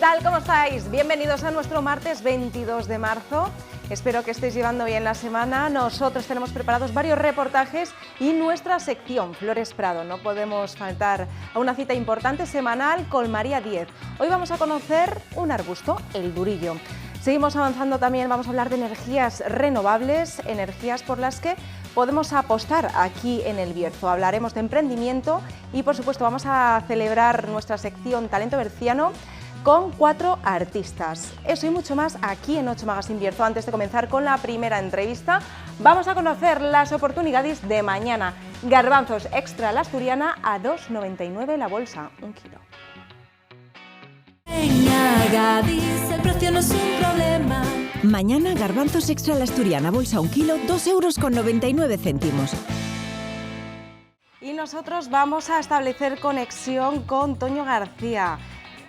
tal? ¿Cómo estáis? Bienvenidos a nuestro martes 22 de marzo. Espero que estéis llevando bien la semana. Nosotros tenemos preparados varios reportajes y nuestra sección Flores Prado. No podemos faltar a una cita importante semanal con María Díez. Hoy vamos a conocer un arbusto, el durillo. Seguimos avanzando también, vamos a hablar de energías renovables, energías por las que podemos apostar aquí en El Bierzo. Hablaremos de emprendimiento y, por supuesto, vamos a celebrar nuestra sección Talento Berciano con 4 artistas. Eso y mucho más aquí en 8 Magazine Bierzo. Antes de comenzar con la primera entrevista, vamos a conocer las oportunidades de mañana. Garbanzos extra la asturiana a 2,99 la bolsa, 1 kilo. En Agadís el precio no es un problema. Mañana garbanzos extra la asturiana, bolsa 1 kilo, 2,99 €. Y nosotros vamos a establecer conexión con Toño García.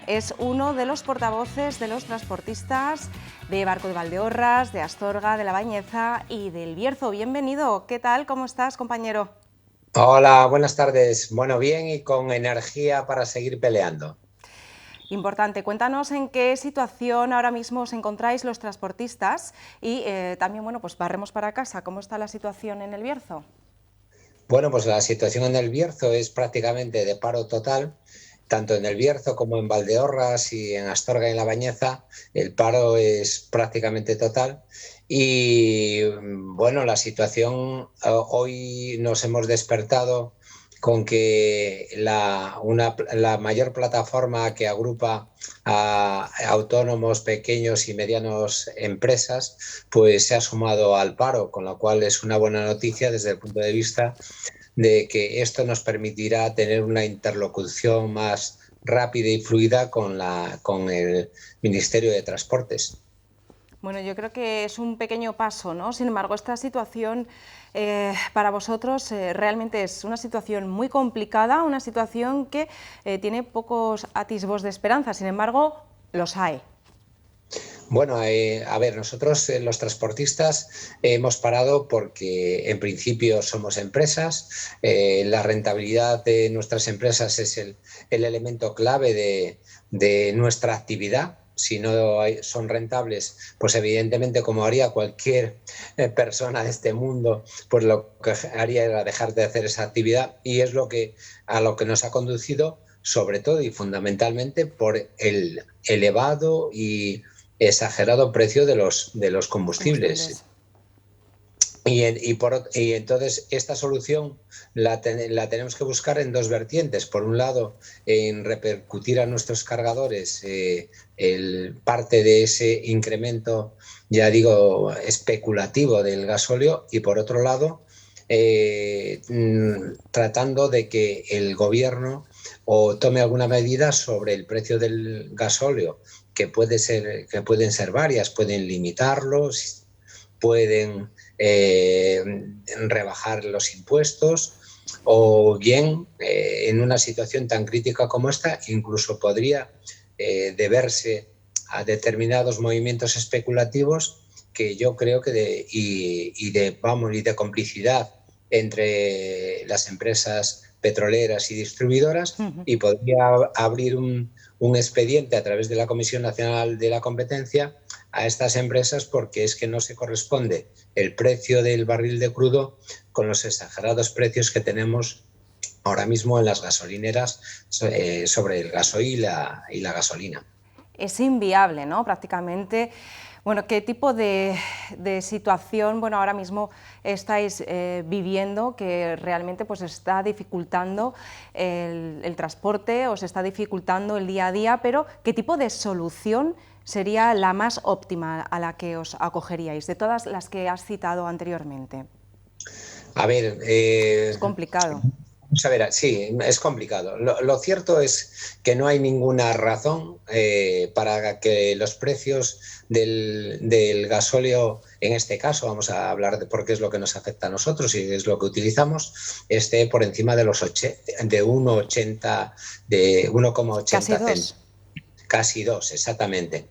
Es uno de los portavoces de los transportistas de Barco de Valdeorras, de Astorga, de La Bañeza y del Bierzo. Bienvenido. ¿Qué tal? ¿Cómo estás, compañero? Hola, buenas tardes. Bueno, bien y con energía para seguir peleando. Importante. Cuéntanos en qué situación ahora mismo os encontráis los transportistas y también, bueno, pues barremos para casa. ¿Cómo está la situación en el Bierzo? Bueno, pues la situación en el Bierzo es prácticamente de paro total. Tanto en el Bierzo como en Valdeorras y en Astorga y en La Bañeza, el paro es prácticamente total. Y bueno, la situación, hoy nos hemos despertado con que la mayor plataforma que agrupa a autónomos, pequeños y medianos empresas, pues se ha sumado al paro, con lo cual es una buena noticia desde el punto de vista de que esto nos permitirá tener una interlocución más rápida y fluida con el Ministerio de Transportes. Bueno, yo creo que es un pequeño paso, ¿no? Sin embargo, esta situación para vosotros realmente es una situación muy complicada, una situación que tiene pocos atisbos de esperanza, sin embargo, los hay. Bueno, a ver, nosotros los transportistas hemos parado porque en principio somos empresas, la rentabilidad de nuestras empresas es el elemento clave de nuestra actividad. Si no son rentables, pues evidentemente, como haría cualquier persona de este mundo, pues lo que haría era dejar de hacer esa actividad, y es a lo que nos ha conducido, sobre todo y fundamentalmente, por el elevado y exagerado precio de los combustibles. Y entonces esta solución la tenemos que buscar en dos vertientes. Por un lado, en repercutir a nuestros cargadores parte de ese incremento, ya digo, especulativo del gasóleo, y por otro lado, tratando de que el gobierno o tome alguna medida sobre el precio del gasóleo, que pueden ser varias, pueden limitarlos, pueden rebajar los impuestos, o bien en una situación tan crítica como esta incluso podría deberse a determinados movimientos especulativos que yo creo que de complicidad entre las empresas petroleras y distribuidoras, y podría abrir un expediente a través de la Comisión Nacional de la Competencia a estas empresas, porque es que no se corresponde el precio del barril de crudo con los exagerados precios que tenemos ahora mismo en las gasolineras sobre el gasoil y la gasolina. Es inviable, ¿no? Prácticamente. Bueno, ¿qué tipo de situación, bueno, ahora mismo estáis viviendo que realmente pues está dificultando el transporte, os está dificultando el día a día, pero qué tipo de solución sería la más óptima a la que os acogeríais, de todas las que has citado anteriormente? A ver, es complicado. Vamos a ver, sí, es complicado. Lo cierto es que no hay ninguna razón para que los precios del gasóleo, en este caso, vamos a hablar de por qué es lo que nos afecta a nosotros y es lo que utilizamos, esté por encima de 1,80, de 1,80 céntimos. Casi 2, exactamente.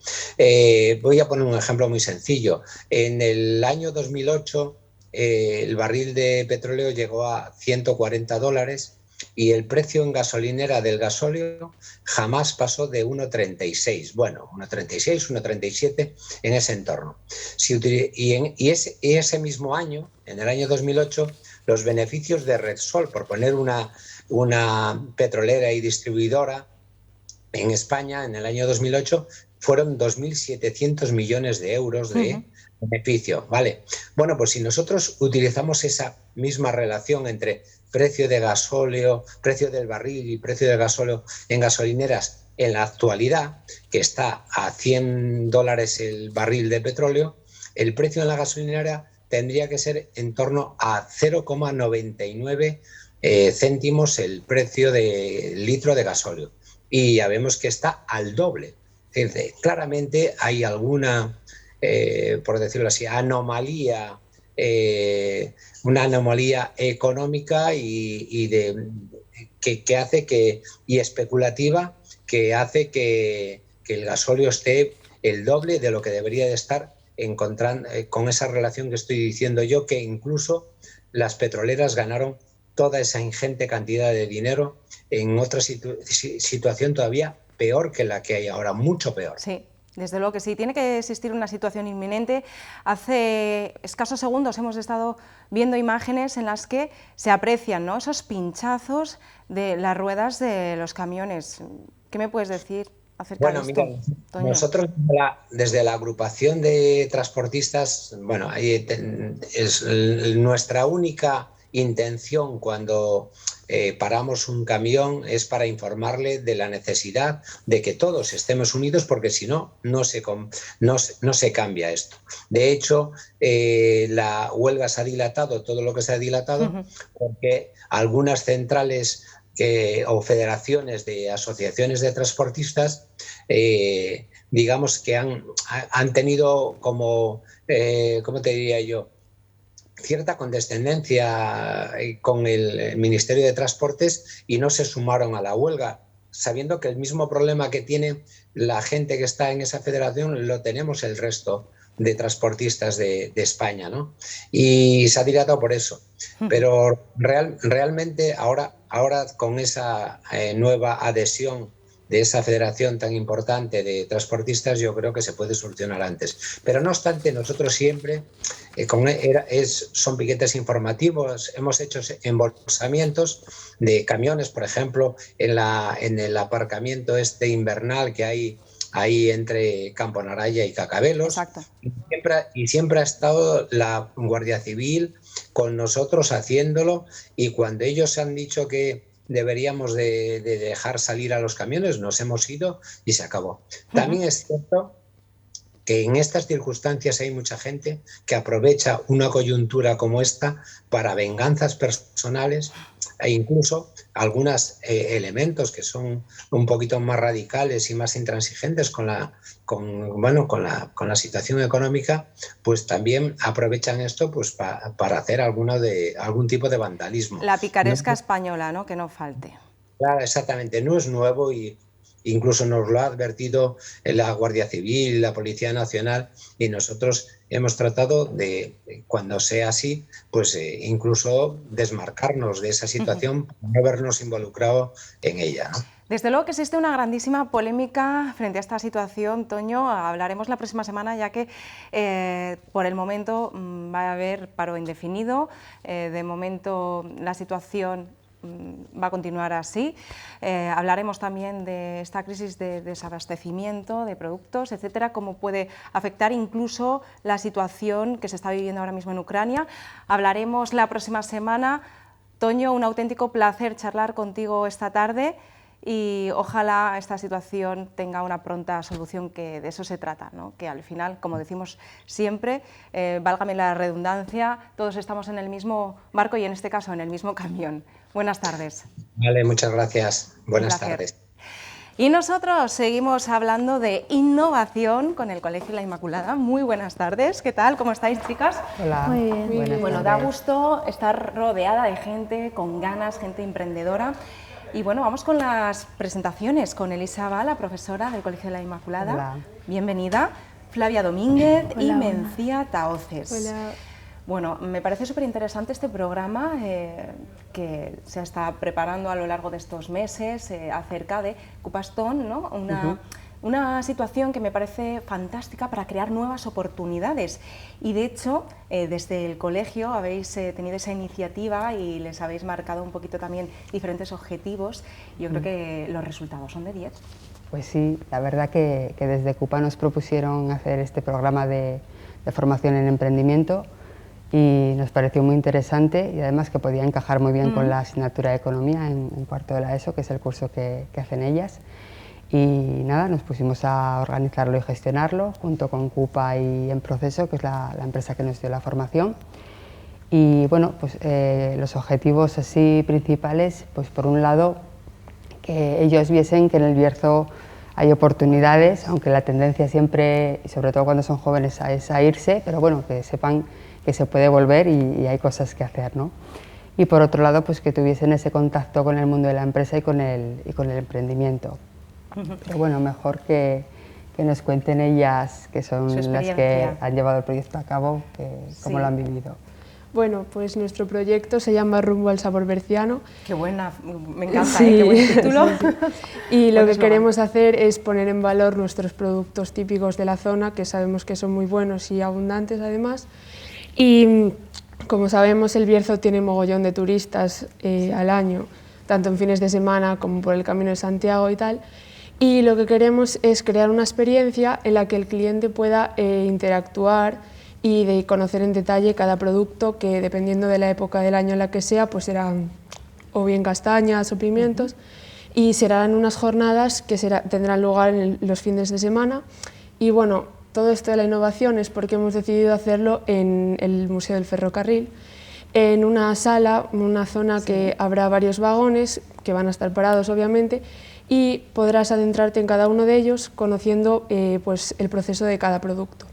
Voy a poner un ejemplo muy sencillo. En el año 2008, el barril de petróleo llegó a $140 y el precio en gasolinera del gasóleo jamás pasó de 1,36. Bueno, 1,36, 1,37 en ese entorno. Y ese mismo año, en el año 2008, los beneficios de Repsol, por poner una petrolera y distribuidora en España, en el año 2008, fueron 2.700 millones de euros de beneficio. ¿Vale? Bueno, pues si nosotros utilizamos esa misma relación entre precio de gasóleo, precio del barril y precio del gasóleo en gasolineras en la actualidad, que está a $100 el barril de petróleo, el precio en la gasolinera tendría que ser en torno a 0,99 céntimos el precio del litro de gasóleo. Y ya vemos que está al doble. Es decir, claramente hay alguna, por decirlo así, anomalía, una anomalía económica que hace y especulativa, que hace que el gasóleo esté el doble de lo que debería de estar, con esa relación que estoy diciendo yo, que incluso las petroleras ganaron toda esa ingente cantidad de dinero en otra situación todavía peor que la que hay ahora, mucho peor. Sí, desde luego que sí. Tiene que existir una situación inminente. Hace escasos segundos hemos estado viendo imágenes en las que se aprecian, ¿no?, esos pinchazos de las ruedas de los camiones. ¿Qué me puedes decir acerca de esto, Toño? Nosotros desde la agrupación de transportistas, bueno, ahí es nuestra única intención cuando paramos un camión es para informarle de la necesidad de que todos estemos unidos, porque si no, no se cambia esto. De hecho, la huelga se ha dilatado, todo lo que se ha dilatado, porque algunas centrales o federaciones de asociaciones de transportistas, digamos que han tenido como, ¿cómo te diría yo?, cierta condescendencia con el Ministerio de Transportes y no se sumaron a la huelga, sabiendo que el mismo problema que tiene la gente que está en esa federación lo tenemos el resto de transportistas de España, ¿no? Y se ha dilatado por eso. Pero realmente ahora con esa nueva adhesión de esa federación tan importante de transportistas, yo creo que se puede solucionar antes. Pero no obstante, nosotros siempre son piquetes informativos, hemos hecho embolsamientos de camiones, por ejemplo, en el aparcamiento invernal que hay ahí entre Campo Naraya y Cacabelos. Exacto. Y siempre ha estado la Guardia Civil con nosotros haciéndolo, y cuando ellos han dicho que deberíamos de dejar salir a los camiones, nos hemos ido y se acabó. También es cierto que en estas circunstancias hay mucha gente que aprovecha una coyuntura como esta para venganzas personales, e incluso algunos elementos que son un poquito más radicales y más intransigentes con la situación económica, pues también aprovechan esto pues para hacer algún tipo de vandalismo. La picaresca española, ¿no?, que no falte. Claro, exactamente, no es nuevo y incluso nos lo ha advertido la Guardia Civil y la Policía Nacional, y nosotros hemos tratado de, cuando sea así, pues incluso desmarcarnos de esa situación, no habernos involucrado en ella, ¿no? Desde luego que existe una grandísima polémica frente a esta situación, Toño. Hablaremos la próxima semana, ya que por el momento va a haber paro indefinido. De momento la situación va a continuar así. Hablaremos también de esta crisis de desabastecimiento de productos, etcétera, cómo puede afectar incluso la situación que se está viviendo ahora mismo en Ucrania. Hablaremos la próxima semana. Toño, un auténtico placer charlar contigo esta tarde, y ojalá esta situación tenga una pronta solución, que de eso se trata, ¿no? Que al final, como decimos siempre, válgame la redundancia, todos estamos en el mismo barco y en este caso en el mismo camión. Buenas tardes. Vale, muchas gracias. Buenas tardes. Y nosotros seguimos hablando de innovación con el Colegio La Inmaculada. Muy buenas tardes. ¿Qué tal? ¿Cómo estáis, chicas? Hola. Muy bien. Bueno, da gusto estar rodeada de gente con ganas, gente emprendedora. Y bueno, vamos con las presentaciones, con Elisa Bala, profesora del Colegio de la Inmaculada. Hola. Bienvenida. Flavia Domínguez. Hola, y hola. Mencía Taoces. Hola. Bueno, me parece súper interesante este programa que se está preparando a lo largo de estos meses acerca de Cupastón, ¿no? Una situación que me parece fantástica para crear nuevas oportunidades y de hecho desde el colegio habéis tenido esa iniciativa y les habéis marcado un poquito también diferentes objetivos. Yo creo que los resultados son de 10. Pues sí, la verdad que desde CUPA nos propusieron hacer este programa de formación en emprendimiento y nos pareció muy interesante y además que podía encajar muy bien con la asignatura de Economía en cuarto de la ESO, que es el curso que hacen ellas. Y nada, nos pusimos a organizarlo y gestionarlo junto con CUPA y En Proceso, que es la empresa que nos dio la formación. Y bueno, pues los objetivos así principales, pues por un lado, que ellos viesen que en el Bierzo hay oportunidades, aunque la tendencia siempre, y sobre todo cuando son jóvenes, es a irse, pero bueno, que sepan que se puede volver y hay cosas que hacer, ¿no? Y por otro lado, pues que tuviesen ese contacto con el mundo de la empresa y con el emprendimiento. Pero bueno, mejor que nos cuenten ellas, que son las que han llevado el proyecto a cabo, cómo lo han vivido. Bueno, pues nuestro proyecto se llama Rumbo al Sabor Berciano. Qué buena, me encanta, qué buen título. Y lo que queremos hacer es poner en valor nuestros productos típicos de la zona, que sabemos que son muy buenos y abundantes además. Y como sabemos, el Bierzo tiene mogollón de turistas al año, tanto en fines de semana como por el Camino de Santiago y tal. Y lo que queremos es crear una experiencia en la que el cliente pueda interactuar y de conocer en detalle cada producto que, dependiendo de la época del año en la que sea, pues serán o bien castañas o pimientos, y serán unas jornadas que tendrán lugar en los fines de semana. Y bueno, todo esto de la innovación es porque hemos decidido hacerlo en el Museo del Ferrocarril, en una sala, una zona que habrá varios vagones que van a estar parados obviamente, y podrás adentrarte en cada uno de ellos conociendo pues el proceso de cada producto.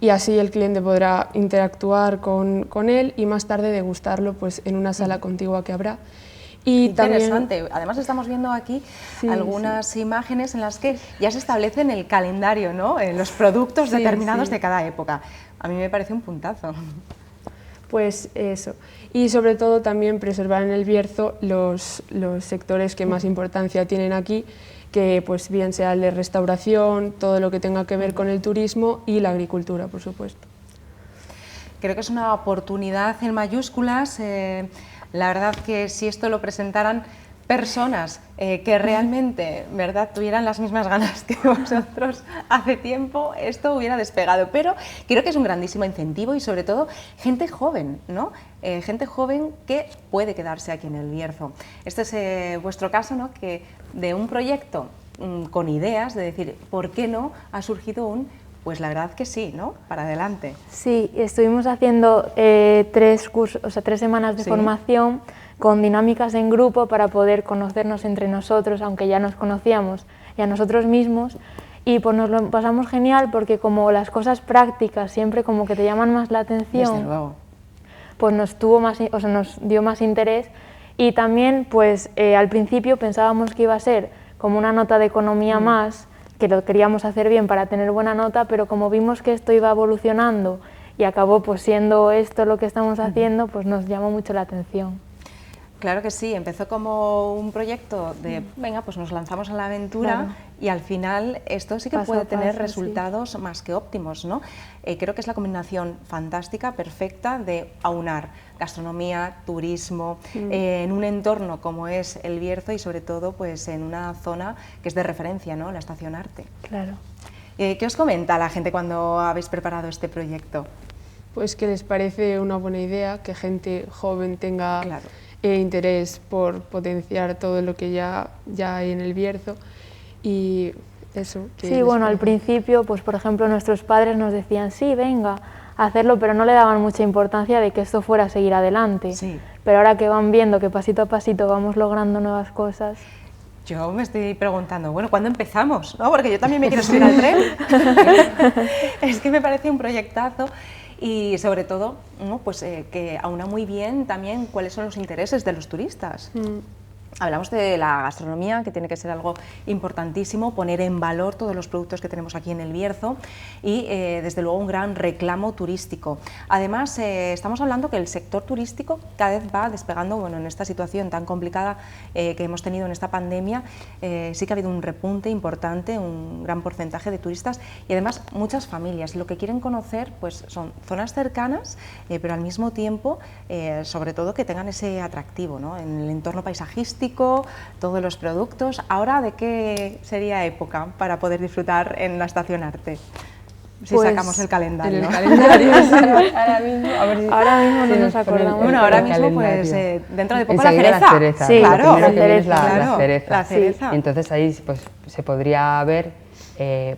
Y así el cliente podrá interactuar con él y más tarde degustarlo pues, en una sala contigua que habrá. Y interesante. También, además estamos viendo aquí algunas imágenes en las que ya se establece en el calendario, ¿no? Los productos determinados de cada época. A mí me parece un puntazo. Pues eso, y sobre todo también preservar en el Bierzo los sectores que más importancia tienen aquí, que pues bien sea el de restauración, todo lo que tenga que ver con el turismo y la agricultura, por supuesto. Creo que es una oportunidad en mayúsculas, la verdad que si esto lo presentaran personas que realmente, ¿verdad?, tuvieran las mismas ganas que vosotros hace tiempo, esto hubiera despegado. Pero creo que es un grandísimo incentivo y sobre todo gente joven, ¿no? Gente joven que puede quedarse aquí en el Bierzo. Este es vuestro caso, ¿no?, que de un proyecto con ideas, de decir, ¿por qué no?, ha surgido pues la verdad que sí, ¿no?, para adelante. Sí, estuvimos haciendo 3 semanas de formación con dinámicas en grupo para poder conocernos entre nosotros, aunque ya nos conocíamos, y a nosotros mismos, y pues nos lo pasamos genial porque como las cosas prácticas siempre como que te llaman más la atención, desde luego, pues nos dio más interés. Y también pues al principio pensábamos que iba a ser como una nota de economía más, que lo queríamos hacer bien para tener buena nota, pero como vimos que esto iba evolucionando y acabó pues siendo esto lo que estamos haciendo, pues nos llamó mucho la atención. Claro que sí, empezó como un proyecto de, venga, pues nos lanzamos a la aventura, y al final esto sí que puede tener resultados más que óptimos, ¿no? Creo que es la combinación fantástica, perfecta de aunar gastronomía, turismo, en un entorno como es el Bierzo y sobre todo pues en una zona que es de referencia, ¿no?, la Estación Arte. Claro. ¿Qué os comenta la gente cuando habéis preparado este proyecto? Pues que les parece una buena idea que gente joven tenga interés por potenciar todo lo que ya hay en el Bierzo y eso. Sí, bueno, al principio, pues por ejemplo, nuestros padres nos decían, sí, venga, a hacerlo, pero no le daban mucha importancia de que esto fuera a seguir adelante. Sí. Pero ahora que van viendo que pasito a pasito vamos logrando nuevas cosas. Yo me estoy preguntando, bueno, ¿cuándo empezamos?, ¿no? Porque yo también me quiero subir al tren. Es que me parece un proyectazo. Y sobre todo, ¿no?, pues, que aúna muy bien también cuáles son los intereses de los turistas. Hablamos de la gastronomía, que tiene que ser algo importantísimo, poner en valor todos los productos que tenemos aquí en El Bierzo y, desde luego, un gran reclamo turístico. Además, estamos hablando que el sector turístico cada vez va despegando, bueno, en esta situación tan complicada que hemos tenido en esta pandemia, sí que ha habido un repunte importante, un gran porcentaje de turistas y, además, muchas familias. Lo que quieren conocer pues, son zonas cercanas, pero al mismo tiempo, sobre todo, que tengan ese atractivo, ¿no? En el entorno paisajístico, todos los productos. Ahora, ¿de qué sería época para poder disfrutar en la Estación Arte? Si pues, sacamos el calendario. En el calendario, sí. Ahora mismo no nos acordamos. Bueno, ahora mismo, pues, dentro de poco la cereza. Sí, claro, la cereza. La cereza. Y entonces ahí pues, se podría ver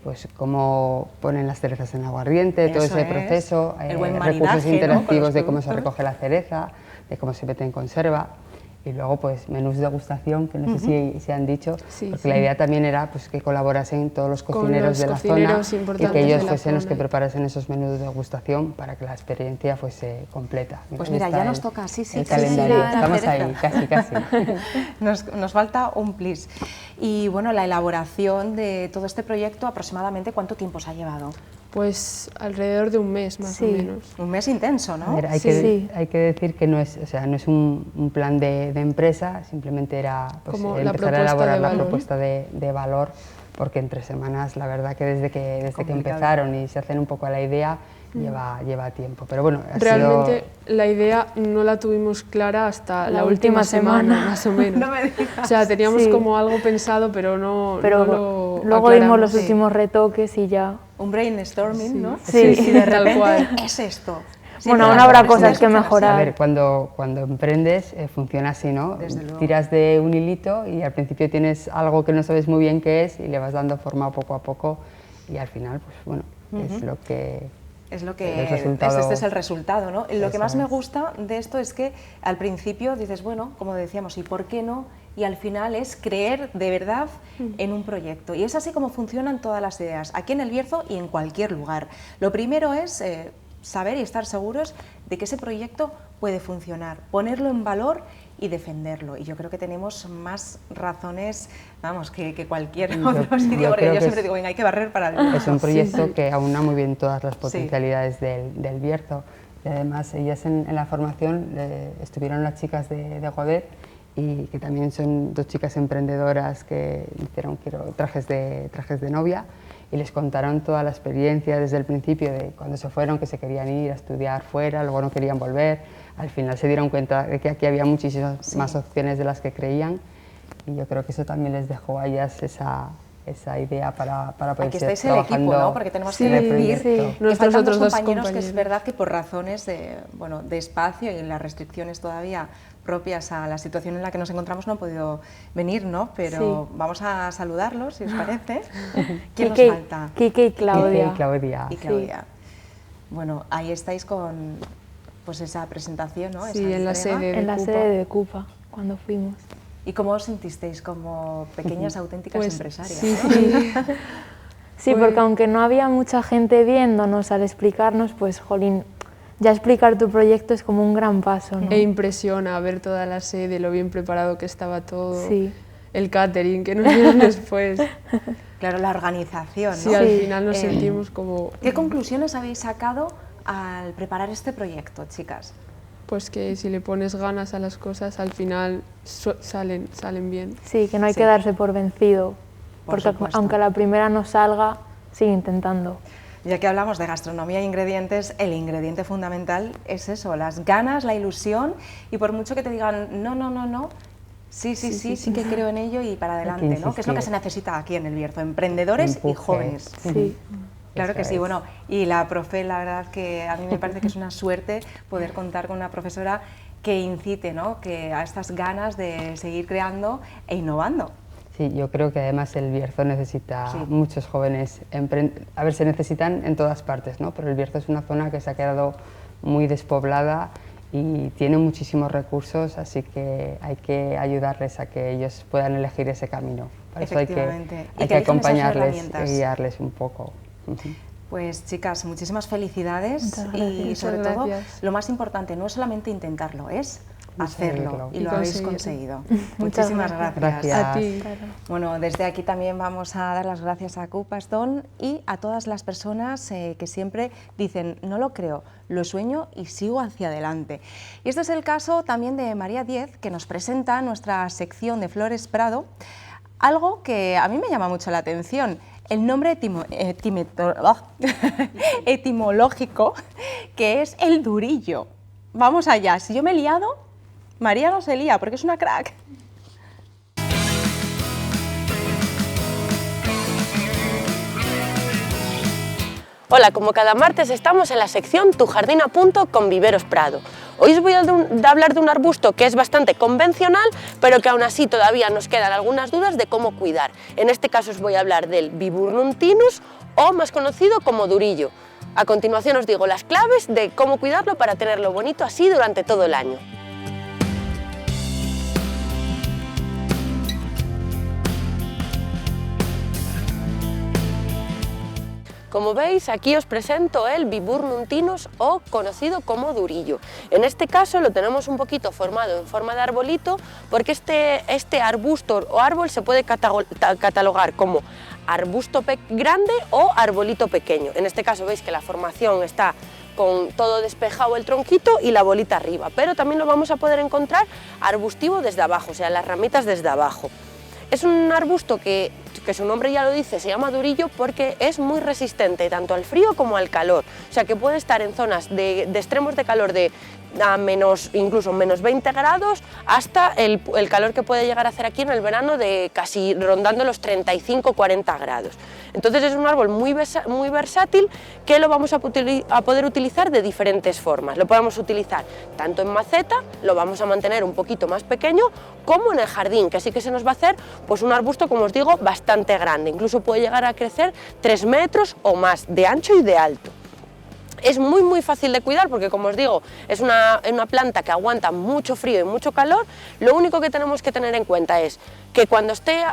pues cómo ponen las cerezas en aguardiente, todo ese proceso, recursos interactivos, ¿no? De cómo se recoge la cereza, de cómo se mete en conserva. Y luego, pues, menús de degustación, que no sé si se han dicho, porque la idea también era pues, que colaborasen todos los cocineros de la zona y que ellos fuesen los que preparasen esos menús de degustación para que la experiencia fuese completa. Pues mira, ya nos toca, el calendario, estamos ahí, casi. Nos falta un plis. Y bueno, la elaboración de todo este proyecto, aproximadamente, ¿cuánto tiempo os ha llevado? Pues alrededor de un mes, más o menos. Un mes intenso, ¿no? Ver, hay que decir que no es, o sea, no es un plan de empresa, simplemente era pues, empezar a elaborar la propuesta de valor, porque en 3 semanas, la verdad que desde que empezaron y se hacen un poco a la idea, lleva tiempo. Pero bueno, realmente la idea no la tuvimos clara hasta la última semana, más o menos. No me digas. O sea, teníamos como algo pensado, pero no lo luego vimos los últimos retoques y ya. Un brainstorming, ¿no? Sí, y de repente tal cual. es esto. Bueno, aún habrá cosas que mejorar. A ver, cuando emprendes funciona así, ¿no? Tiras de un hilito y al principio tienes algo que no sabes muy bien qué es y le vas dando forma poco a poco y al final, pues bueno, es lo que... Este es el resultado, ¿no? Lo que más me gusta de esto es que al principio dices, bueno, como decíamos, ¿y por qué no? Y al final es creer de verdad en un proyecto. Y es así como funcionan todas las ideas, aquí en El Bierzo y en cualquier lugar. Lo primero es saber y estar seguros de que ese proyecto puede funcionar, ponerlo en valor y defenderlo. Y yo creo que tenemos más razones, vamos, que cualquier otro sitio, porque yo siempre digo, venga, hay que barrer para el Bierzo. Es un proyecto que aúna muy bien todas las potencialidades del Bierzo. Y además, ellas en la formación estuvieron las chicas de Godet, y que también son 2 chicas emprendedoras que hicieron trajes de novia y les contaron toda la experiencia desde el principio de cuando se fueron, que se querían ir a estudiar fuera, luego no querían volver. Al final se dieron cuenta de que aquí había muchísimas más opciones de las que creían y yo creo que eso también les dejó a ellas esa idea para poder aquí seguir estáis el equipo, ¿no? Porque tenemos que decir que nuestros otros dos compañeros, que es verdad que por razones de espacio y las restricciones todavía propias a la situación en la que nos encontramos no han podido venir, ¿no? Pero vamos a saludarlos, si os parece. ¿Quién nos falta? Quique y Claudia. Y Claudia. Bueno, ahí estáis con pues esa presentación, ¿no? Sí, en la sede de Cupa, cuando fuimos. ¿Y cómo os sentisteis como pequeñas auténticas empresarias? Sí, porque aunque no había mucha gente viéndonos al explicarnos, pues, jolín, ya explicar tu proyecto es como un gran paso, ¿no? E impresiona ver toda la sede, lo bien preparado que estaba todo, el catering que nos dieron después. Claro, la organización, ¿no? Sí, al final nos sentimos como... ¿Qué conclusiones habéis sacado al preparar este proyecto, chicas? Pues que si le pones ganas a las cosas, al final salen bien. Sí, que no hay que darse por vencido, porque aunque a la primera no salga, sigue intentando. Ya que hablamos de gastronomía e ingredientes, el ingrediente fundamental es eso, las ganas, la ilusión, y por mucho que te digan no, sí que creo en ello y para adelante, ¿no? Que es lo que se necesita aquí en El Bierzo, emprendedores y jóvenes. Sí. Claro que sí, bueno, y la profe, la verdad que a mí me parece que es una suerte poder contar con una profesora que incite, ¿no? Que a estas ganas de seguir creando e innovando. Sí, yo creo que además el Bierzo necesita muchos jóvenes. A ver, se necesitan en todas partes, ¿no? Pero el Bierzo es una zona que se ha quedado muy despoblada y tiene muchísimos recursos, así que hay que ayudarles a que ellos puedan elegir ese camino. Para eso hay que acompañarles y guiarles un poco. Pues chicas, muchísimas felicidades y sobre todo lo más importante, no es solamente intentarlo, es hacerlo y lo habéis conseguido. Muchas Muchísimas gracias. A ti. Bueno, desde aquí también vamos a dar las gracias a Kupasdon y a todas las personas que siempre dicen, no lo creo, lo sueño y sigo hacia adelante. Y este es el caso también de María Diez, que nos presenta nuestra sección de Flores Prado, algo que a mí me llama mucho la atención. El nombre etimológico, que es el durillo. Vamos allá, si yo me he liado, María no se lía, porque es una crack. Hola, como cada martes estamos en la sección Tu jardín a punto con Viveros Prado. Hoy os voy a hablar de un arbusto que es bastante convencional, pero que aún así todavía nos quedan algunas dudas de cómo cuidar. En este caso os voy a hablar del Viburnum tinus, o más conocido como durillo. A continuación os digo las claves de cómo cuidarlo para tenerlo bonito así durante todo el año. Como veis, aquí os presento el Viburnum tinus, o conocido como durillo. En este caso lo tenemos un poquito formado en forma de arbolito, porque este arbusto o árbol se puede catalogar como arbusto grande o arbolito pequeño. En este caso veis que la formación está con todo despejado el tronquito y la bolita arriba, pero también lo vamos a poder encontrar arbustivo desde abajo, o sea, las ramitas desde abajo. Es un arbusto que su nombre ya lo dice, se llama durillo porque es muy resistente tanto al frío como al calor, o sea que puede estar en zonas de extremos de calor de incluso menos 20 grados hasta el calor que puede llegar a hacer aquí en el verano de casi rondando los 35-40 grados. Entonces es un árbol muy versátil que lo vamos a poder utilizar de diferentes formas. Lo podemos utilizar tanto en maceta, lo vamos a mantener un poquito más pequeño, como en el jardín, que sí que se nos va a hacer pues un arbusto, como os digo, bastante grande, incluso puede llegar a crecer 3 metros o más de ancho y de alto. Es muy fácil de cuidar porque, como os digo, es una planta que aguanta mucho frío y mucho calor. Lo único que tenemos que tener en cuenta es que cuando esté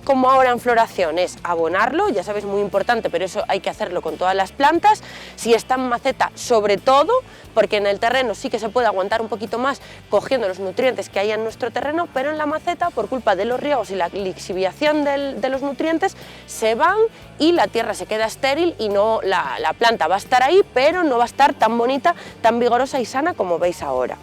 como ahora en floración es abonarlo, ya sabéis, muy importante, pero eso hay que hacerlo con todas las plantas. Si está en maceta, sobre todo, porque en el terreno sí que se puede aguantar un poquito más cogiendo los nutrientes que hay en nuestro terreno, pero en la maceta, por culpa de los riegos y la lixiviación de los nutrientes, se van y la tierra se queda estéril y no, la planta va a estar ahí, pero no va a estar tan bonita, tan vigorosa y sana como veis ahora.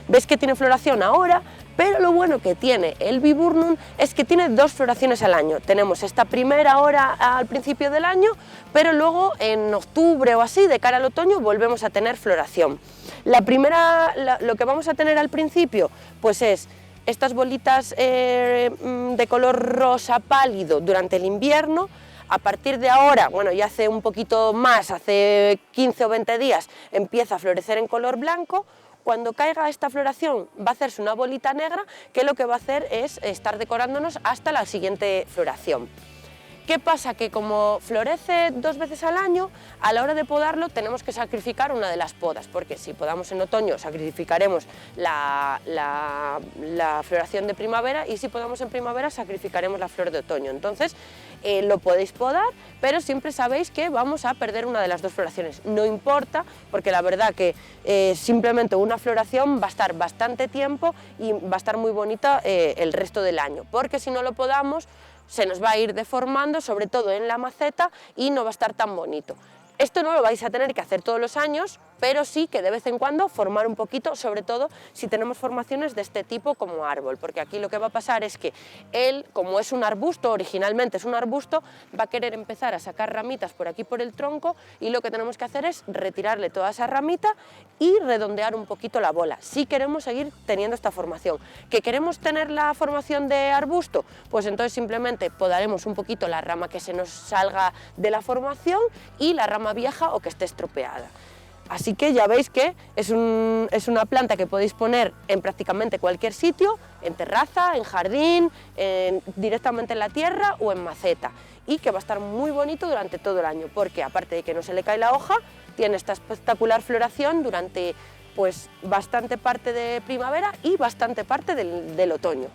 Veis que tiene floración ahora, pero lo bueno que tiene el Viburnum es que tiene 2 floraciones al año. Tenemos esta primera ahora al principio del año, pero luego en octubre o así, de cara al otoño, volvemos a tener floración. La primera, lo que vamos a tener al principio, pues es estas bolitas de color rosa pálido durante el invierno. A partir de ahora, bueno, ya hace un poquito más, hace 15 o 20 días, empieza a florecer en color blanco. Cuando caiga esta floración va a hacerse una bolita negra que lo que va a hacer es estar decorándonos hasta la siguiente floración. ¿Qué pasa? Que como florece 2 veces al año, a la hora de podarlo tenemos que sacrificar una de las podas, porque si podamos en otoño sacrificaremos la floración de primavera, y si podamos en primavera sacrificaremos la flor de otoño. Entonces lo podéis podar, pero siempre sabéis que vamos a perder una de las 2 floraciones. No importa, porque la verdad que simplemente una floración va a estar bastante tiempo y va a estar muy bonita el resto del año, porque si no lo podamos se nos va a ir deformando, sobre todo en la maceta, y no va a estar tan bonito. Esto no lo vais a tener que hacer todos los años, pero sí que de vez en cuando formar un poquito, sobre todo si tenemos formaciones de este tipo como árbol, porque aquí lo que va a pasar es que él, como es un arbusto, originalmente es un arbusto, va a querer empezar a sacar ramitas por aquí por el tronco, y lo que tenemos que hacer es retirarle toda esa ramita y redondear un poquito la bola, si queremos seguir teniendo esta formación. ¿Que queremos tener la formación de arbusto? Pues entonces simplemente podaremos un poquito la rama que se nos salga de la formación y la rama vieja o que esté estropeada. Así que ya veis que es una planta que podéis poner en prácticamente cualquier sitio, en terraza, en jardín, directamente en la tierra o en maceta, y que va a estar muy bonito durante todo el año, porque aparte de que no se le cae la hoja, tiene esta espectacular floración durante pues bastante parte de primavera y bastante parte del otoño.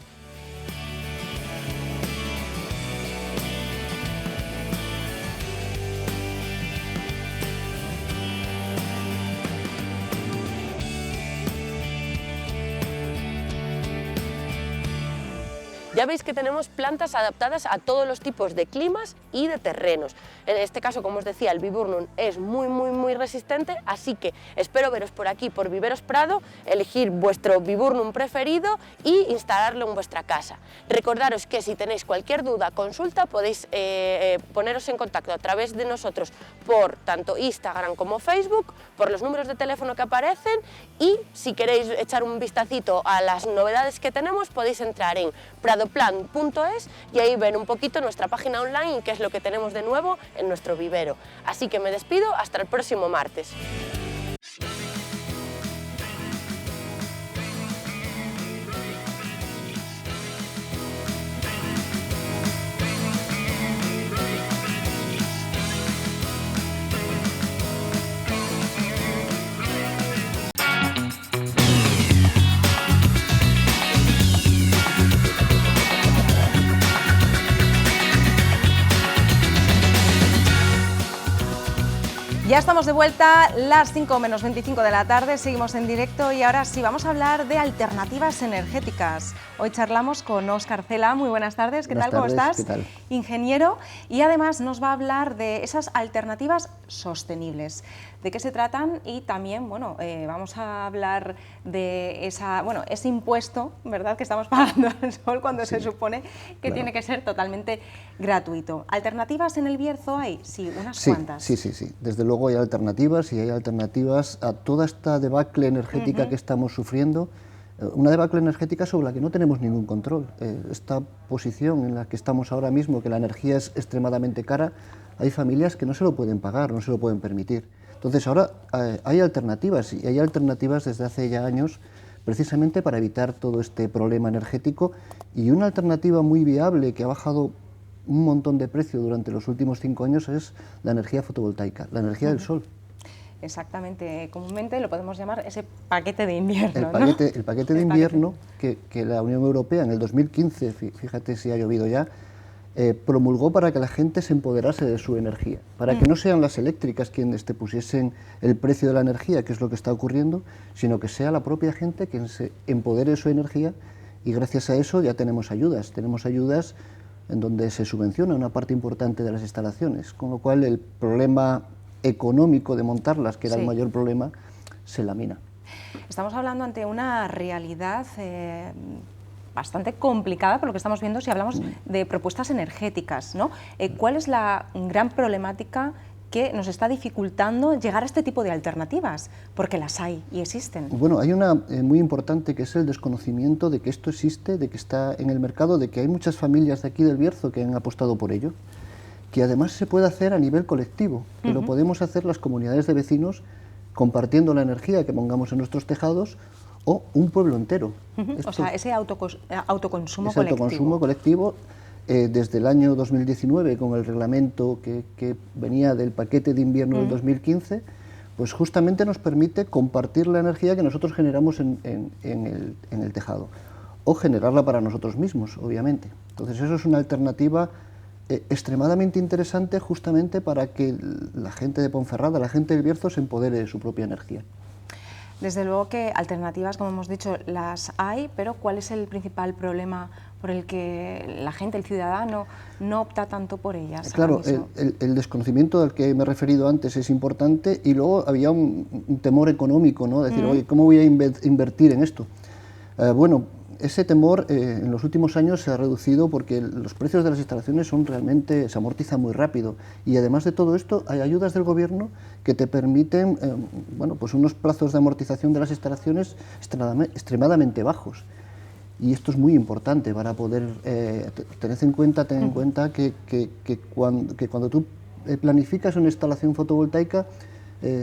Ya veis que tenemos plantas adaptadas a todos los tipos de climas y de terrenos. En este caso, como os decía, el viburnum es muy resistente, así que espero veros por aquí, por Viveros Prado, elegir vuestro viburnum preferido y instalarlo en vuestra casa. Recordaros que si tenéis cualquier duda, consulta, podéis poneros en contacto a través de nosotros por tanto Instagram como Facebook, por los números de teléfono que aparecen, y si queréis echar un vistacito a las novedades que tenemos, podéis entrar en pradoplan.es y ahí ver un poquito nuestra página online y qué es lo que tenemos de nuevo en nuestro vivero. Así que me despido hasta el próximo martes. Ya estamos de vuelta, las 5 menos 25 de la tarde, seguimos en directo y ahora sí vamos a hablar de alternativas energéticas. Hoy charlamos con Óscar Cela. Muy buenas tardes, ¿qué tal? ¿Cómo estás? ¿Qué tal? Ingeniero, y además nos va a hablar de esas alternativas sostenibles. ¿De qué se tratan? Y también, bueno, vamos a hablar de ese impuesto, ¿verdad?, que estamos pagando al sol cuando se supone que tiene que ser totalmente gratuito. ¿Alternativas en el Bierzo hay? Sí, unas cuantas. Sí. Desde luego hay alternativas, y hay alternativas a toda esta debacle energética que estamos sufriendo. Una debacle energética sobre la que no tenemos ningún control. Esta posición en la que estamos ahora mismo, que la energía es extremadamente cara, hay familias que no se lo pueden pagar, no se lo pueden permitir. Entonces ahora hay alternativas, y hay alternativas desde hace ya años precisamente para evitar todo este problema energético, y una alternativa muy viable que ha bajado un montón de precio durante los últimos 5 años es la energía fotovoltaica, la energía del sol. Exactamente, comúnmente lo podemos llamar ese paquete de invierno. El paquete de invierno que la Unión Europea en el 2015, fíjate si ha llovido ya, promulgó para que la gente se empoderase de su energía, para que no sean las eléctricas quienes te pusiesen el precio de la energía, que es lo que está ocurriendo, sino que sea la propia gente quien se empodere de su energía, y gracias a eso ya tenemos ayudas en donde se subvenciona una parte importante de las instalaciones, con lo cual el problema económico de montarlas, que era el mayor problema, se lamina. Estamos hablando ante una realidad bastante complicada por lo que estamos viendo si hablamos de propuestas energéticas, ¿no? ¿Cuál es la gran problemática que nos está dificultando llegar a este tipo de alternativas? Porque las hay y existen. Bueno, hay una muy importante, que es el desconocimiento de que esto existe, de que está en el mercado, de que hay muchas familias de aquí del Bierzo que han apostado por ello, que además se puede hacer a nivel colectivo, que lo podemos hacer las comunidades de vecinos compartiendo la energía que pongamos en nuestros tejados, o un pueblo entero. O sea, ese autoconsumo ese autoconsumo colectivo, desde el año 2019, con el reglamento que venía del paquete de invierno del 2015, pues justamente nos permite compartir la energía que nosotros generamos en el tejado, o generarla para nosotros mismos, obviamente. Entonces eso es una alternativa extremadamente interesante, justamente para que la gente de Ponferrada, la gente del Bierzo, se empodere de su propia energía. Desde luego que alternativas, como hemos dicho, las hay, pero ¿cuál es el principal problema por el que la gente, el ciudadano, no opta tanto por ellas? Claro, el desconocimiento al que me he referido antes es importante, y luego había un temor económico, ¿no? Decir, oye, ¿cómo voy a invertir en esto? Bueno, ese temor en los últimos años se ha reducido porque los precios de las instalaciones se amortizan muy rápido, y además de todo esto hay ayudas del gobierno que te permiten pues unos plazos de amortización de las instalaciones extremadamente bajos, y esto es muy importante para poder ten en cuenta que cuando tú planificas una instalación fotovoltaica,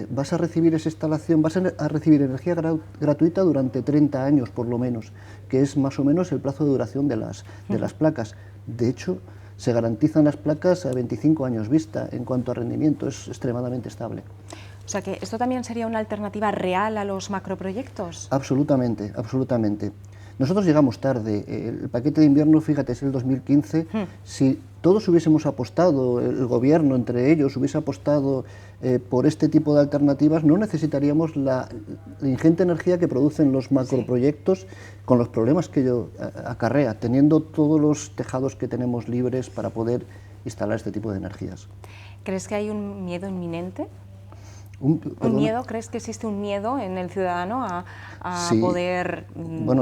vas a recibir esa instalación, vas a recibir energía gratuita durante 30 años por lo menos, que es más o menos el plazo de duración de las placas. De hecho, se garantizan las placas a 25 años vista en cuanto a rendimiento, es extremadamente estable. O sea que esto también sería una alternativa real a los macroproyectos. Absolutamente, absolutamente. Nosotros llegamos tarde, el paquete de invierno, fíjate, es el 2015, si todos hubiésemos apostado, el gobierno entre ellos hubiese apostado por este tipo de alternativas, no necesitaríamos la ingente energía que producen los macroproyectos con los problemas que ello acarrea, teniendo todos los tejados que tenemos libres para poder instalar este tipo de energías. ¿Crees que hay un miedo inminente? ¿Un ¿Perdona? miedo? ¿Crees que existe un miedo en el ciudadano a Sí. poder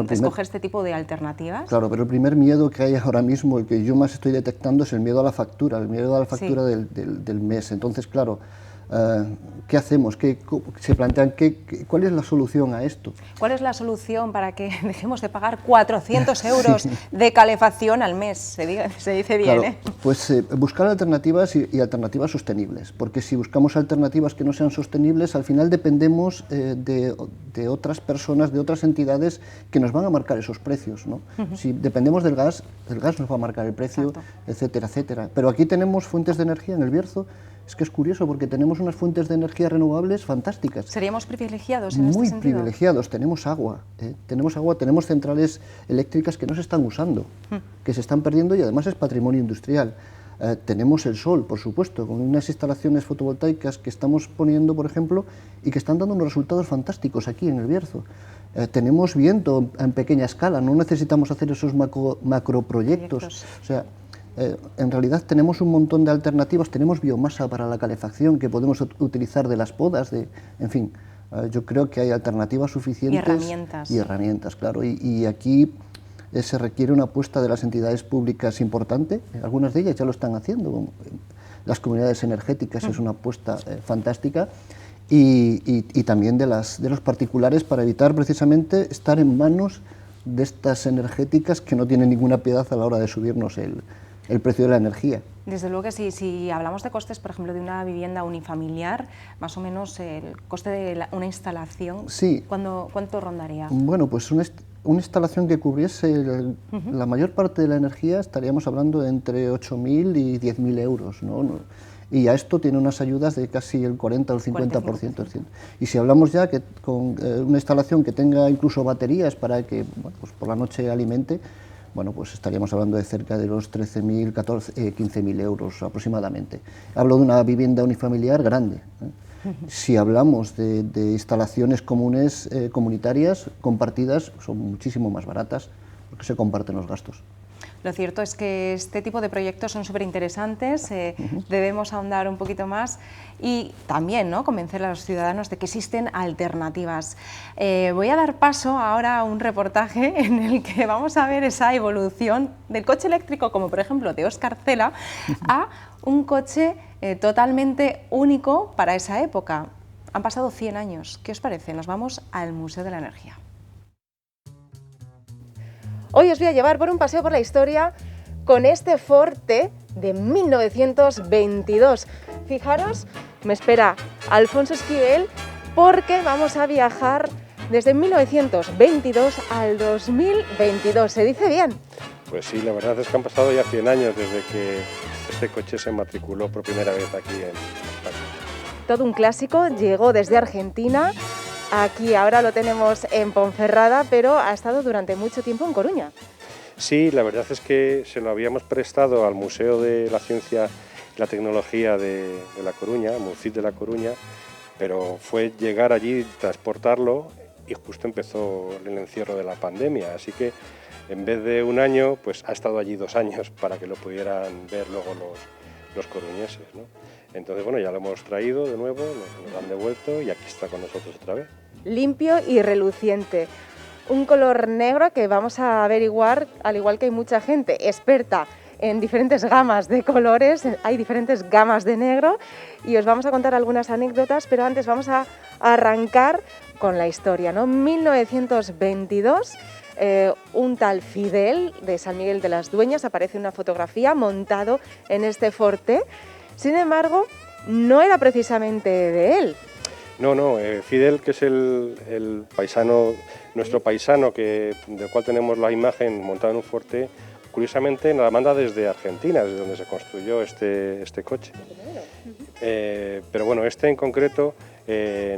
escoger este tipo de alternativas? Claro, pero el primer miedo que hay ahora mismo, el que yo más estoy detectando, es el miedo a la factura, del mes. Entonces, claro, ¿qué hacemos? Se plantean ¿cuál es la solución a esto? ¿Cuál es la solución para que dejemos de pagar 400 euros de calefacción al mes? Se dice bien, Claro, ¿eh? pues buscar alternativas y alternativas sostenibles, porque si buscamos alternativas que no sean sostenibles, al final dependemos de otras personas, de otras entidades que nos van a marcar esos precios, ¿no? Si dependemos del gas nos va a marcar el precio, etcétera, etcétera. Pero aquí tenemos fuentes de energía en el Bierzo. Es que es curioso porque tenemos unas fuentes de energía renovables fantásticas. ¿Seríamos privilegiados en este sentido? Muy privilegiados, tenemos agua, tenemos centrales eléctricas que no se están usando, que se están perdiendo y además es patrimonio industrial. Tenemos el sol, por supuesto, con unas instalaciones fotovoltaicas que estamos poniendo, por ejemplo, y que están dando unos resultados fantásticos aquí en el Bierzo. Tenemos viento en pequeña escala, no necesitamos hacer esos macroproyectos. O sea, en realidad tenemos un montón de alternativas, tenemos biomasa para la calefacción que podemos utilizar de las podas, en fin, yo creo que hay alternativas suficientes. Y herramientas, claro, y aquí se requiere una apuesta de las entidades públicas importante, algunas de ellas ya lo están haciendo, las comunidades energéticas es una apuesta fantástica, y también de los particulares para evitar precisamente estar en manos de estas energéticas que no tienen ninguna piedad a la hora de subirnos el precio de la energía. Desde luego que sí, si hablamos de costes, por ejemplo, de una vivienda unifamiliar, más o menos el coste de una instalación, sí. ¿Cuánto rondaría? Bueno, pues una instalación que cubriese la mayor parte de la energía, estaríamos hablando de entre 8.000 y 10.000 euros, ¿no? Y a esto tiene unas ayudas de casi el 40 o el 50%. Y si hablamos ya que con una instalación que tenga incluso baterías para que pues por la noche alimente, bueno, pues estaríamos hablando de cerca de los 13.000, 15.000 euros aproximadamente. Hablo de una vivienda unifamiliar grande, ¿eh? Si hablamos de instalaciones comunes, comunitarias, compartidas, son muchísimo más baratas porque se comparten los gastos. Lo cierto es que este tipo de proyectos son súper interesantes, debemos ahondar un poquito más y también, ¿no?, convencer a los ciudadanos de que existen alternativas. Voy a dar paso ahora a un reportaje en el que vamos a ver esa evolución del coche eléctrico, como por ejemplo de Óscar Cela, a un coche totalmente único para esa época. Han pasado 100 años. ¿Qué os parece? Nos vamos al Museo de la Energía. Hoy os voy a llevar por un paseo por la historia con este Forte de 1922. Fijaros, me espera Alfonso Esquivel porque vamos a viajar desde 1922 al 2022. ¿Se dice bien? Pues sí, la verdad es que han pasado ya 100 años desde que este coche se matriculó por primera vez aquí en España. Todo un clásico, llegó desde Argentina. Aquí ahora lo tenemos en Ponferrada, pero ha estado durante mucho tiempo en Coruña. Sí, la verdad es que se lo habíamos prestado al Museo de la Ciencia y la Tecnología de La Coruña, MUCIT de La Coruña, pero fue llegar allí, transportarlo y justo empezó el encierro de la pandemia, así que en vez de un año, pues ha estado allí 2 años para que lo pudieran ver luego los coruñeses, ¿no? Entonces, bueno, ya lo hemos traído de nuevo, nos han devuelto y aquí está con nosotros otra vez. Limpio y reluciente. Un color negro que vamos a averiguar, al igual que hay mucha gente experta en diferentes gamas de colores, hay diferentes gamas de negro y os vamos a contar algunas anécdotas, pero antes vamos a arrancar con la historia, ¿no? 1922, un tal Fidel de San Miguel de las Dueñas, aparece una fotografía montado en este Forte. Sin embargo, no era precisamente de él. No, Fidel, que es el paisano, nuestro paisano, del cual tenemos la imagen montada en un Forte, curiosamente nos la manda desde Argentina, desde donde se construyó este coche. Pero bueno, este en concreto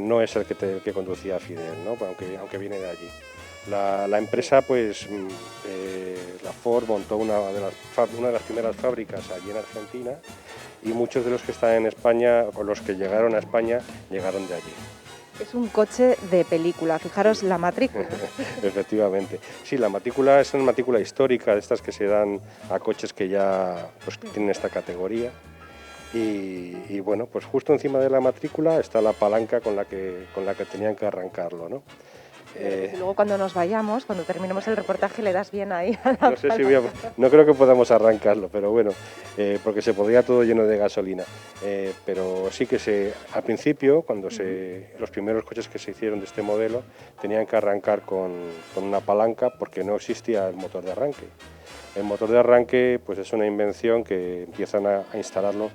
no es el que conducía a Fidel, ¿no? aunque viene de allí. La empresa, pues, la Ford montó una de las primeras fábricas allí en Argentina y muchos de los que están en España, o los que llegaron a España, llegaron de allí. Es un coche de película, fijaros la matrícula. Efectivamente. Sí, la matrícula es una matrícula histórica, de estas que se dan a coches que ya pues, tienen esta categoría. Y bueno, pues justo encima de la matrícula está la palanca con la que tenían que arrancarlo, ¿no? Y luego cuando nos vayamos, cuando terminemos el reportaje, le das bien ahí a la no sé si no creo que podamos arrancarlo, pero bueno, porque se podría todo lleno de gasolina. Pero sí que al principio, cuando los primeros coches que se hicieron de este modelo, tenían que arrancar con una palanca porque no existía el motor de arranque. El motor de arranque pues es una invención que empiezan a instalarlo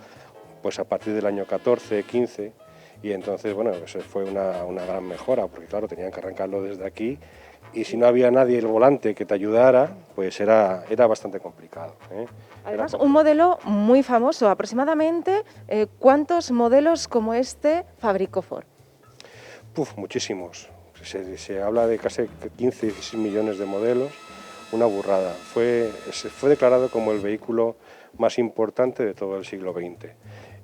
pues a partir del año 14, 15, y entonces, bueno, eso fue una gran mejora, porque claro, tenían que arrancarlo desde aquí, y si no había nadie al volante que te ayudara, pues era bastante complicado. Además, un modelo muy famoso, aproximadamente, ¿cuántos modelos como este fabricó Ford? Muchísimos. Se habla de casi 15, 16 millones de modelos, una burrada. Fue declarado como el vehículo más importante de todo el siglo XX.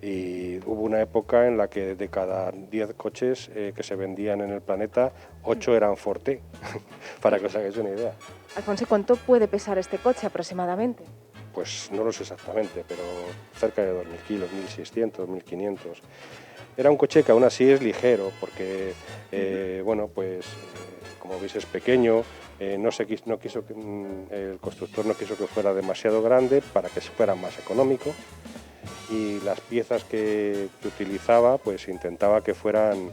Y hubo una época en la que de cada 10 coches que se vendían en el planeta, 8 eran Forte, para que os hagáis una idea. Alfonso, ¿cuánto puede pesar este coche aproximadamente? Pues no lo sé exactamente, pero cerca de 2.000 kilos, 1.600, 1.500. Era un coche que aún así es ligero, porque, bueno, pues como veis es pequeño, el constructor no quiso que fuera demasiado grande para que fuera más económico. Y las piezas que utilizaba, pues intentaba que fueran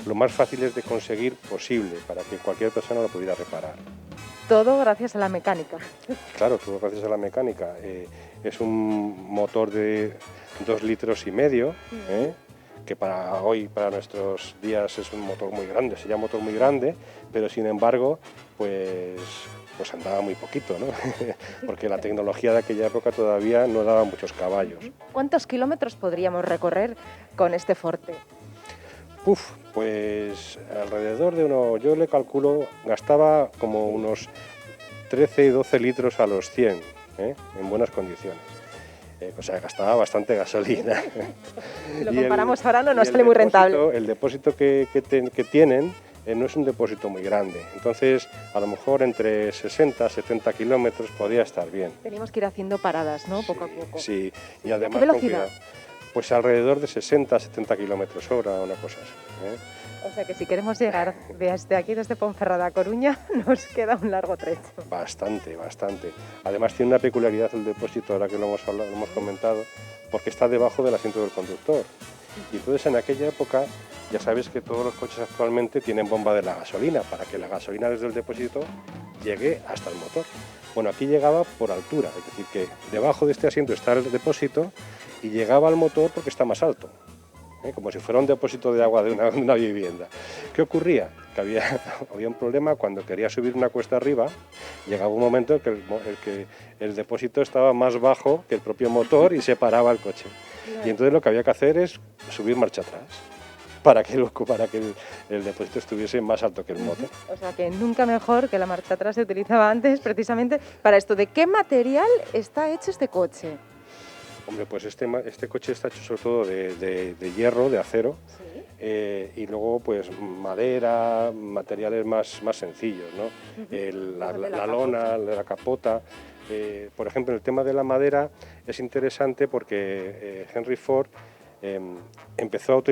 lo más fáciles de conseguir posible para que cualquier persona lo pudiera reparar. Todo gracias a la mecánica. Claro, todo gracias a la mecánica. Es un motor de 2,5 litros, que para hoy, para nuestros días, es un motor muy grande, sería un motor muy grande, pero sin embargo, pues andaba muy poquito, ¿no? Porque la tecnología de aquella época todavía no daba muchos caballos. ¿Cuántos kilómetros podríamos recorrer con este Forte? Pues alrededor de yo le calculo, gastaba como unos 13 y 12 litros a los 100, en buenas condiciones. O sea, gastaba bastante gasolina. Si lo comparamos ahora no nos sale muy rentable. El depósito que tienen no es un depósito muy grande, entonces a lo mejor entre 60 y 70 kilómetros podría estar bien. Tenemos que ir haciendo paradas, ¿no? Poco a poco. Sí, y además ¿qué velocidad? Pues alrededor de 60 a 70 kilómetros hora, una cosa así. O sea que si queremos llegar desde aquí, desde Ponferrada a Coruña, nos queda un largo trecho. Bastante, bastante. Además tiene una peculiaridad el depósito, ahora que lo hemos comentado, porque está debajo del asiento del conductor. Y entonces en aquella época, ya sabéis que todos los coches actualmente tienen bomba de la gasolina, para que la gasolina desde el depósito llegue hasta el motor. Bueno, aquí llegaba por altura, es decir, que debajo de este asiento está el depósito y llegaba al motor porque está más alto, como si fuera un depósito de agua de una vivienda. ¿Qué ocurría? Que había un problema cuando quería subir una cuesta arriba, llegaba un momento en que el depósito estaba más bajo que el propio motor y se paraba el coche. Y entonces lo que había que hacer es subir marcha atrás para que el depósito estuviese más alto que el motor. O sea que nunca mejor que la marcha atrás se utilizaba antes precisamente para esto. ¿De qué material está hecho este coche? Hombre, pues este coche está hecho sobre todo de hierro, de acero, ¿sí? Y luego pues madera, materiales más sencillos, ¿no? La lona, la capota. Por ejemplo, el tema de la madera es interesante porque Henry Ford empezó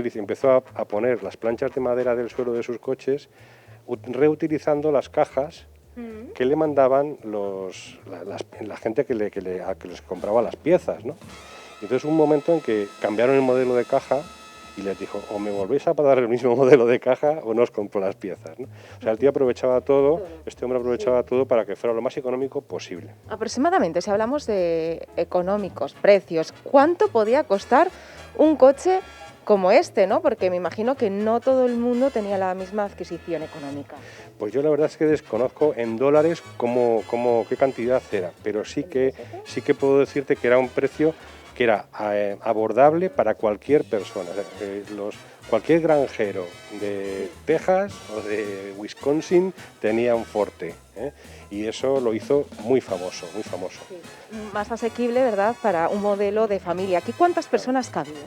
a poner las planchas de madera del suelo de sus coches reutilizando las cajas que le mandaban la gente que les compraba las piezas, ¿no? Entonces un momento en que cambiaron el modelo de caja y les dijo, o me volvéis a dar el mismo modelo de caja o no os compro las piezas, ¿no? O sea, el tío aprovechaba todo, este hombre aprovechaba todo para que fuera lo más económico posible. Aproximadamente, si hablamos de económicos, precios, ¿cuánto podía costar un coche como este, ¿no? Porque me imagino que no todo el mundo tenía la misma adquisición económica. Pues yo la verdad es que desconozco en dólares qué cantidad era, pero sí que puedo decirte que era un precio que era abordable para cualquier persona. cualquier granjero de Texas o de Wisconsin tenía un Forte, ¿eh? Y eso lo hizo muy famoso, muy famoso. Sí. Más asequible, ¿verdad?, para un modelo de familia. ¿Aquí cuántas personas cabían?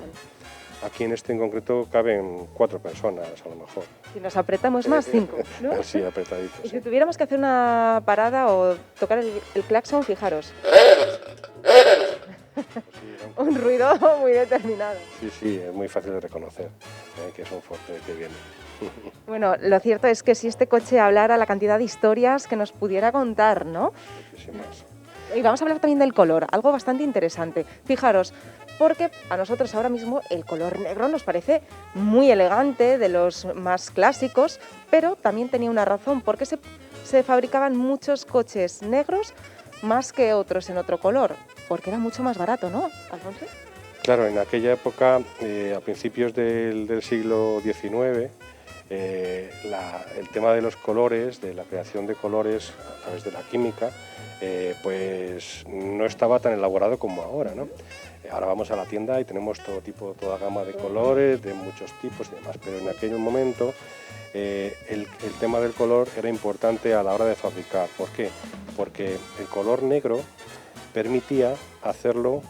Aquí en este en concreto caben 4 personas a lo mejor. Si nos apretamos más, 5, ¿no? Sí, apretaditos. Y si tuviéramos que hacer una parada o tocar el claxon, fijaros. Un ruido muy determinado. Sí, es muy fácil de reconocer que es un Forte que viene. Bueno, lo cierto es que si este coche hablara, la cantidad de historias que nos pudiera contar, ¿no? Muchísimas. Y vamos a hablar también del color, algo bastante interesante. Fijaros, porque a nosotros ahora mismo el color negro nos parece muy elegante, de los más clásicos, pero también tenía una razón, porque se fabricaban muchos coches negros más que otros en otro color, porque era mucho más barato, ¿no, Alfonso? Claro, en aquella época, a principios del siglo XIX, el tema de los colores, de la creación de colores a través de la química, pues no estaba tan elaborado como ahora, ¿no? Ahora vamos a la tienda y tenemos toda gama de colores, de muchos tipos y demás, pero en aquel momento el tema del color era importante a la hora de fabricar. ¿Por qué? Porque el color negro permitía hacerlo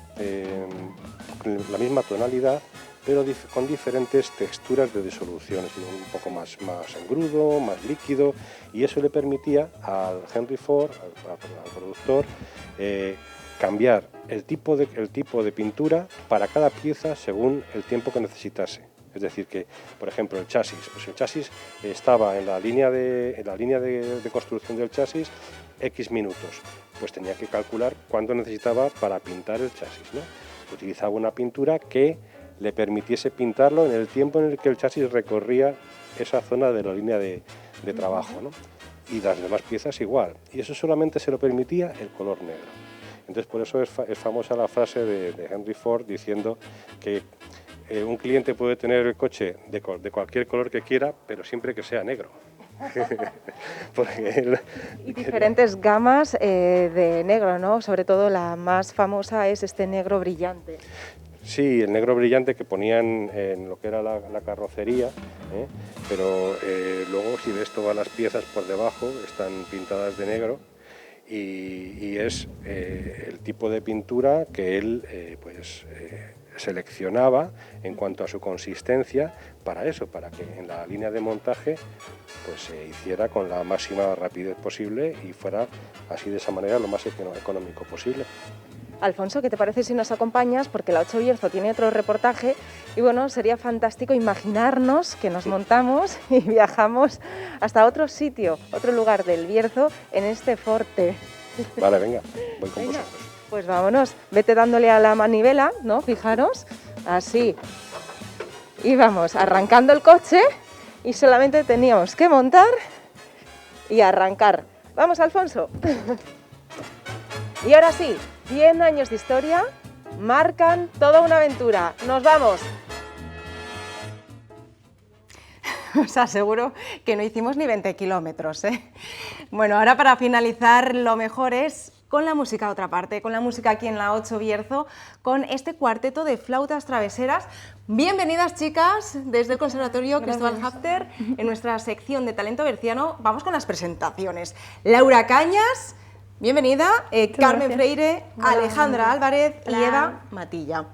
con la misma tonalidad, pero con diferentes texturas de disolución, es decir, un poco más engrudo, más líquido, y eso le permitía al Henry Ford, al productor, cambiar el tipo de pintura para cada pieza según el tiempo que necesitase. Es decir, que, por ejemplo, el chasis, pues el chasis estaba en la línea de construcción del chasis X minutos, pues tenía que calcular cuánto necesitaba para pintar el chasis, ¿no? Utilizaba una pintura que le permitiese pintarlo en el tiempo en el que el chasis recorría esa zona de la línea de trabajo, ¿no? Y las demás piezas igual, y eso solamente se lo permitía el color negro. Entonces por eso es famosa la frase de Henry Ford diciendo que un cliente puede tener el coche de cualquier color que quiera, pero siempre que sea negro. Y diferentes gamas de negro, ¿no? Sobre todo la más famosa es este negro brillante. Sí, el negro brillante que ponían en lo que era la carrocería, pero luego si ves todas las piezas por debajo están pintadas de negro y es el tipo de pintura que él seleccionaba en cuanto a su consistencia para eso, para que en la línea de montaje pues se hiciera con la máxima rapidez posible y fuera así de esa manera lo más económico posible. Alfonso, ¿qué te parece si nos acompañas? Porque la 8 Bierzo tiene otro reportaje y bueno, sería fantástico imaginarnos que nos montamos y viajamos hasta otro sitio, otro lugar del Bierzo en este Forte. Vale, venga, voy con vosotros. Pues vámonos, vete dándole a la manivela, ¿no? Fijaros, así. Y vamos, arrancando el coche y solamente teníamos que montar y arrancar. Vamos, Alfonso. Y ahora sí, 100 años de historia marcan toda una aventura. ¡Nos vamos! Os aseguro que no hicimos ni 20 kilómetros, ¿eh? Bueno, ahora para finalizar lo mejor es con la música a otra parte, con la música aquí en la 8 Bierzo, con este cuarteto de flautas traveseras. Bienvenidas, chicas, desde el Conservatorio Cristóbal Hafter, en nuestra sección de talento berciano. Vamos con las presentaciones. Laura Cañas, bienvenida, Carmen Freire, Alejandra Álvarez y Eva Matilla.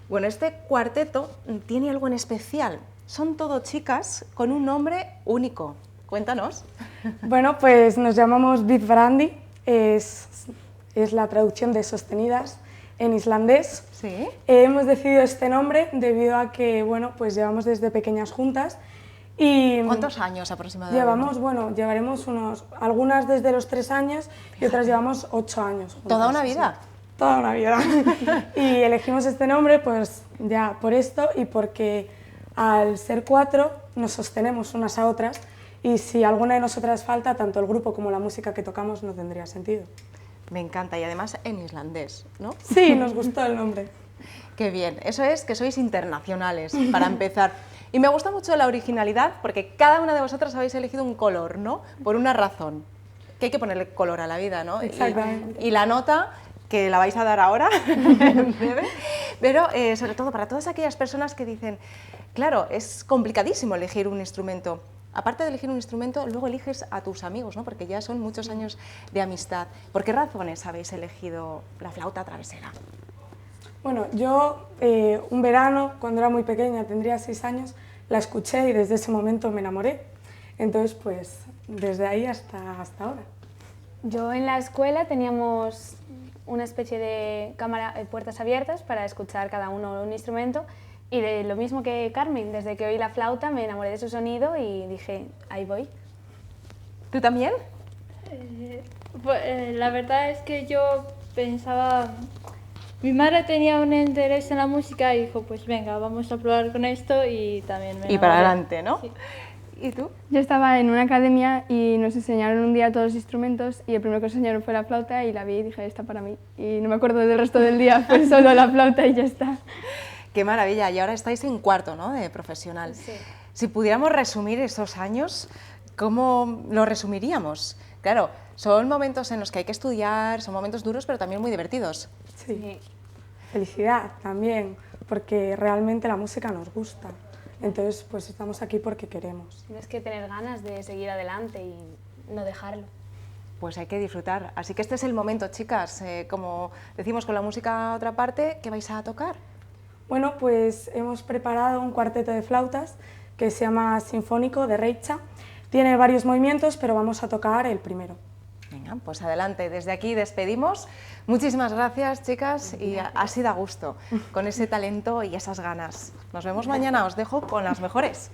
Bueno, este cuarteto tiene algo en especial. Son todo chicas con un nombre único. Cuéntanos. Bueno, pues nos llamamos Viðvarandi, es la traducción de sostenidas en islandés. ¿Sí? Hemos decidido este nombre debido a que, bueno, pues llevamos desde pequeñas juntas. Y ¿cuántos años aproximadamente? Llevaremos algunas desde los 3 años y otras llevamos 8 años juntas. ¿Toda una vida? Sí, toda una vida. Y elegimos este nombre pues ya por esto y porque al ser 4 nos sostenemos unas a otras y si alguna de nosotras falta, tanto el grupo como la música que tocamos no tendría sentido. Me encanta y además en islandés, ¿no? Sí, nos gustó el nombre. Qué bien, eso es que sois internacionales, para empezar. Y me gusta mucho la originalidad porque cada una de vosotras habéis elegido un color, ¿no? Por una razón, que hay que ponerle color a la vida, ¿no? Exactamente. Y la nota que la vais a dar ahora, en breve, pero sobre todo para todas aquellas personas que dicen, claro, es complicadísimo elegir un instrumento. Aparte de elegir un instrumento, luego eliges a tus amigos, ¿no? Porque ya son muchos años de amistad. ¿Por qué razones habéis elegido la flauta travesera? Bueno, yo un verano, cuando era muy pequeña, tendría 6 años, la escuché y desde ese momento me enamoré. Entonces, pues, desde ahí hasta ahora. Yo en la escuela teníamos una especie de puertas abiertas para escuchar cada uno un instrumento. Y de lo mismo que Carmen, desde que oí la flauta me enamoré de su sonido y dije, ahí voy. ¿Tú también? La verdad es que yo pensaba, mi madre tenía un interés en la música y dijo, pues venga, vamos a probar con esto y también me enamoré. Y para adelante, ¿no? Sí. ¿Y tú? Yo estaba en una academia y nos enseñaron un día todos los instrumentos y el primero que nos enseñaron fue la flauta y la vi y dije, esta para mí. Y no me acuerdo del resto del día, fue solo la flauta y ya está. Qué maravilla, y ahora estáis en cuarto, ¿no?, de profesional. Sí. Si pudiéramos resumir esos años, ¿cómo lo resumiríamos? Claro, son momentos en los que hay que estudiar, son momentos duros, pero también muy divertidos. Sí, felicidad también, porque realmente la música nos gusta. Entonces, pues estamos aquí porque queremos. Tienes que tener ganas de seguir adelante y no dejarlo. Pues hay que disfrutar. Así que este es el momento, chicas. Como decimos con la música a otra parte, ¿qué vais a tocar? Bueno, pues hemos preparado un cuarteto de flautas que se llama Sinfónico de Reicha. Tiene varios movimientos, pero vamos a tocar el primero. Venga, pues adelante. Desde aquí despedimos. Muchísimas gracias, chicas, y ha sido a gusto con ese talento y esas ganas. Nos vemos mañana. Os dejo con las mejores.